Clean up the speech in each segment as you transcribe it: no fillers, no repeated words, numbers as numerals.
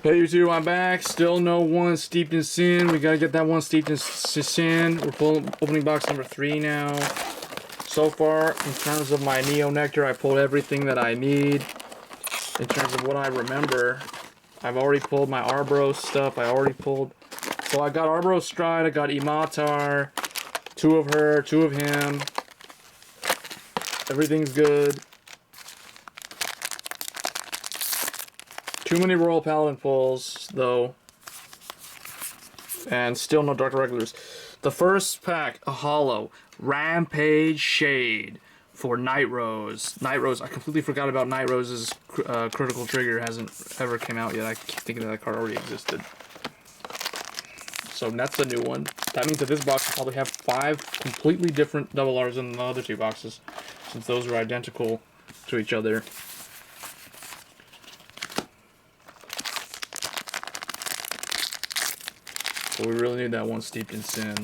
Hey YouTube, I'm back. Still no one steeped in sin. We gotta get that one steeped in sin. We're opening box number 3 now. So far, in terms of my Neo Nectar, I pulled everything that I need. In terms of what I remember, I've already pulled my Arbro stuff. So I got Arbro Stride, I got Imatar, 2 of her, 2 of him. Everything's good. Too many Royal Paladin pulls, though. And still no Dark Regulars. The first pack, a holo. Rampage Shade for Night Rose. Night Rose, I completely forgot about Night Rose's Critical Trigger. Hasn't ever came out yet. I keep thinking that card already existed. So that's a new one. That means that this box will probably have 5 completely different double Rs than the other 2 boxes, since those are identical to each other. So we really need that one steeped in sin.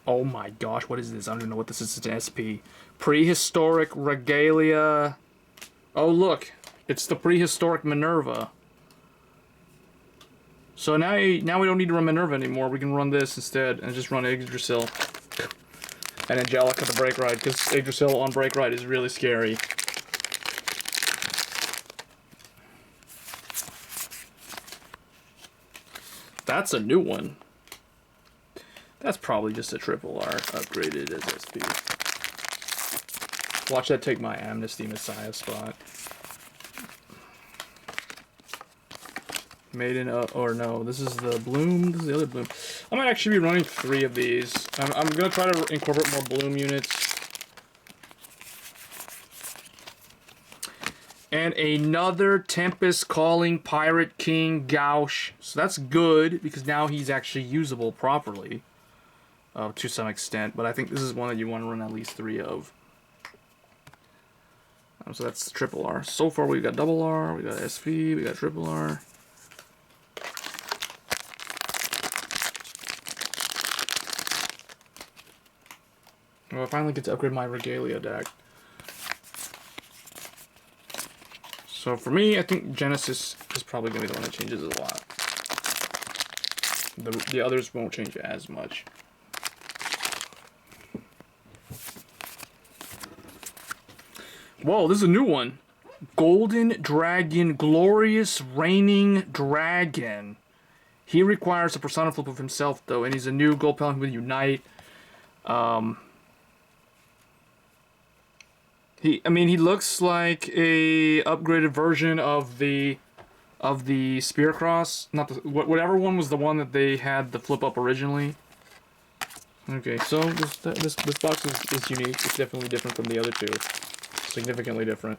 Oh my gosh, what is this? I don't even know what this is. It's an SP. Prehistoric Regalia. Oh look, it's the Prehistoric Minerva. So now we don't need to run Minerva anymore. We can run this instead and just run Yggdrasil and Angelica the Break Ride, because Yggdrasil on Break Ride is really scary. That's a new one. That's probably just a triple R upgraded as SP. Watch that take my Amnesty Messiah spot. Made in, or no, this is the Bloom, this is the other Bloom. I might actually be running 3 of these. I'm gonna try to incorporate more Bloom units. And another Tempest Calling Pirate King Gauche. So that's good, because now he's actually usable properly. To some extent. But I think this is one that you want to run at least 3 of. So that's triple R. So far we've got double R, we got SV, we got triple R. Well, I finally get to upgrade my Regalia deck. So for me, I think Genesis is probably going to be the one that changes a lot. The others won't change as much. Whoa, this is a new one. Golden Dragon, Glorious Reigning Dragon. He requires a Persona flip of himself, though, and he's a new Gold Paladin with Unite. He looks like a upgraded version of the Spearcross. Not the whatever one was the one that they had the flip up originally. Okay, so this box is unique. It's definitely different from the other 2. Significantly different.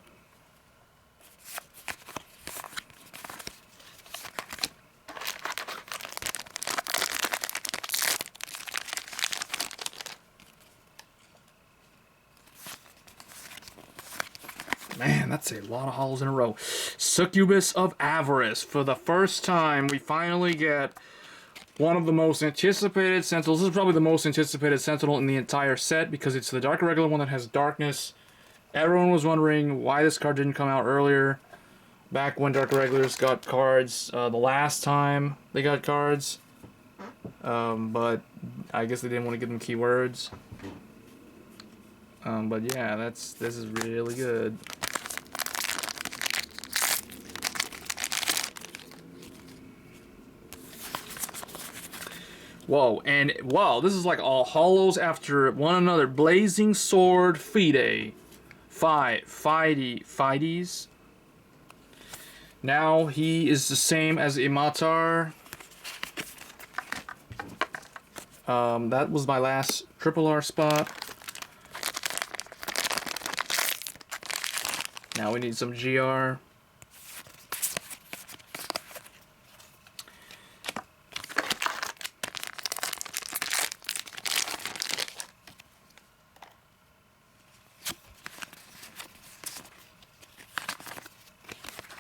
Man, that's a lot of holes in a row. Succubus of Avarice. For the first time, we finally get one of the most anticipated Sentinels. This is probably the most anticipated Sentinel in the entire set, because it's the Dark Regular one that has Darkness. Everyone was wondering why this card didn't come out earlier, back when Dark Regulars got cards the last time they got cards. But I guess they didn't want to give them keywords. But yeah, this is really good. Whoa, and wow, this is like all holos after one another. Blazing Sword Fide. Fides. Now he is the same as Imatar. That was my last triple R spot. Now we need some GR.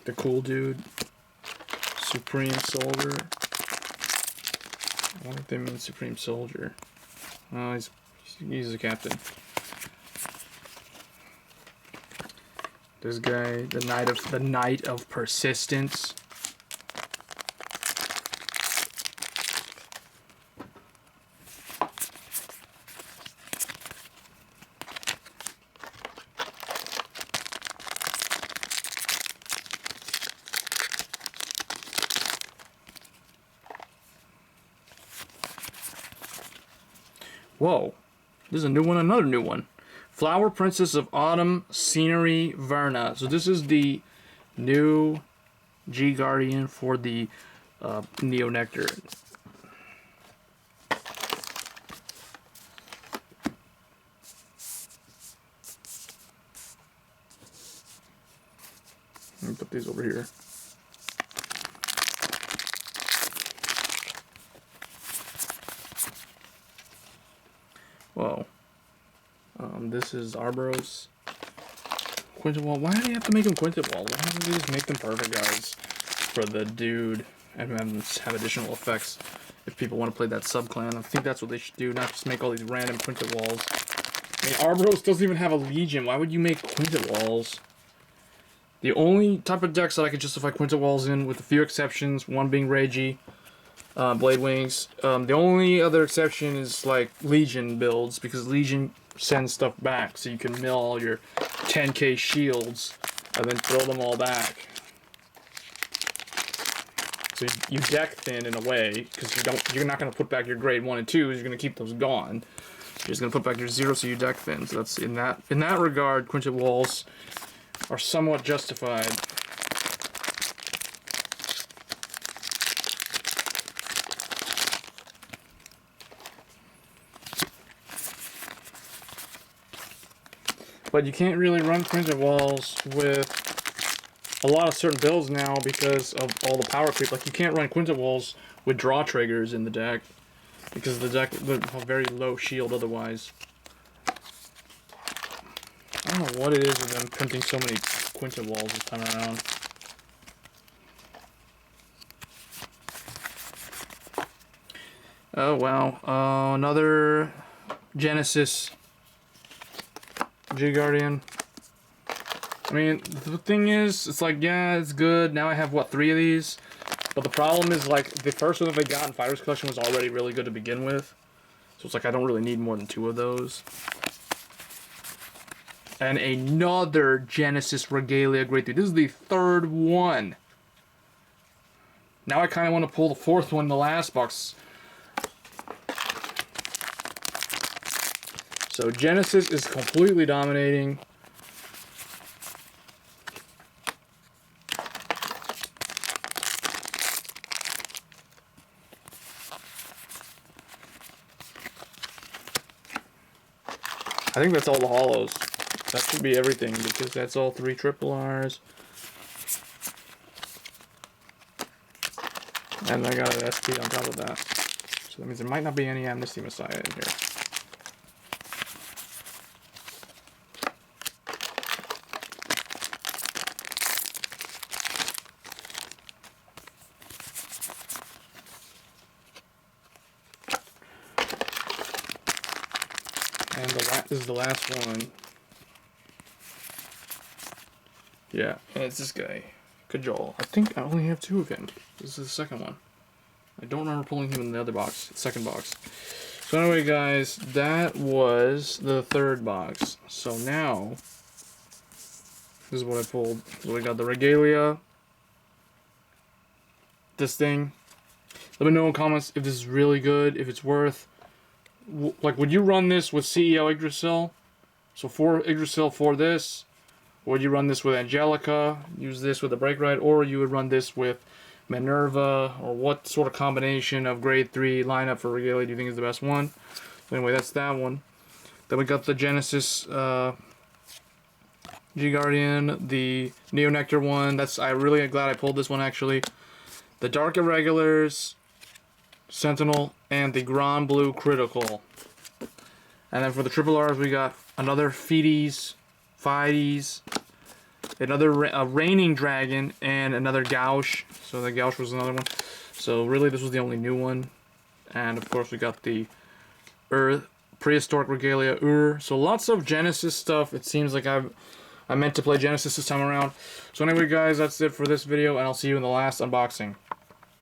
The cool dude, Supreme Soldier. I wonder if they mean Supreme Soldier. Oh, he's a captain. This guy, the Knight of Persistence. Whoa. This is a new one, another new one. Flower Princess of Autumn Scenery Verna. So this is the new G-Guardian for the Neo Nectar. Let me put these over here. Whoa. This is Arbros. Quintawall. Why do you have to make them Quintawall? Why don't they just make them perfect guys for the dude and have additional effects if people want to play that sub-clan? I think that's what they should do, not just make all these random Quintawalls. I mean, Arbros doesn't even have a Legion. Why would you make Quintawalls? The only type of decks that I could justify Quintawalls in, with a few exceptions, one being Reiji, Blade Wings. The only other exception is like Legion builds, because Legion sends stuff back, so you can mill all your 10k shields and then throw them all back. So you deck thin in a way, because you're not going to put back your grade 1 and 2s. You're going to keep those gone. You're just going to put back your 0, so you deck thin. So that's in that regard, Quintawalls are somewhat justified. But you can't really run Quintawalls with a lot of certain builds now because of all the power creep. Like, you can't run Quintawalls with draw triggers in the deck because the deck would have very low shield otherwise. I don't know what it is with them printing so many Quintawalls this time around. Oh wow, another Genesis G-Guardian. I mean, the thing is, it's like, yeah, it's good. Now I have, what, 3 of these? But the problem is, like, the first one that they got in Fighters Collection was already really good to begin with. So it's like, I don't really need more than 2 of those. And another Genesis Regalia Grade 3. This is the 3rd one. Now I kind of want to pull the 4th one in the last box. So Genesis is completely dominating. I think that's all the holos. That should be everything, because that's all 3 triple Rs. And I got an SP on top of that. So that means there might not be any Amnesty Messiah in here. And this is the last one. Yeah, and it's this guy, Kajol. I think I only have 2 of him. This is the 2nd one. I don't remember pulling him in the other box, the 2nd box. So anyway, guys, that was the 3rd box. So now, this is what I pulled. So we got the Regalia, this thing. Let me know in comments if this is really good, if it's worth. Like, would you run this with CEO Yggdrasil? So 4 Yggdrasil for this. Or would you run this with Angelica, use this with a Break Ride, or you would run this with Minerva, or what sort of combination of grade 3 lineup for Regalia do you think is the best one? So anyway, that's that one. Then we got the Genesis G-Guardian, the Neo Nectar one. I'm really glad I pulled this one actually. The Dark Irregulars, Sentinel, and the Grand Blue Critical. And then for the triple Rs, we got another Fides, another Raining Dragon, and another Gauche. So the Gauche was another one. So really, this was the only new one. And of course, we got the Prehistoric Regalia So lots of Genesis stuff. It seems like I meant to play Genesis this time around. So anyway, guys, that's it for this video, and I'll see you in the last unboxing.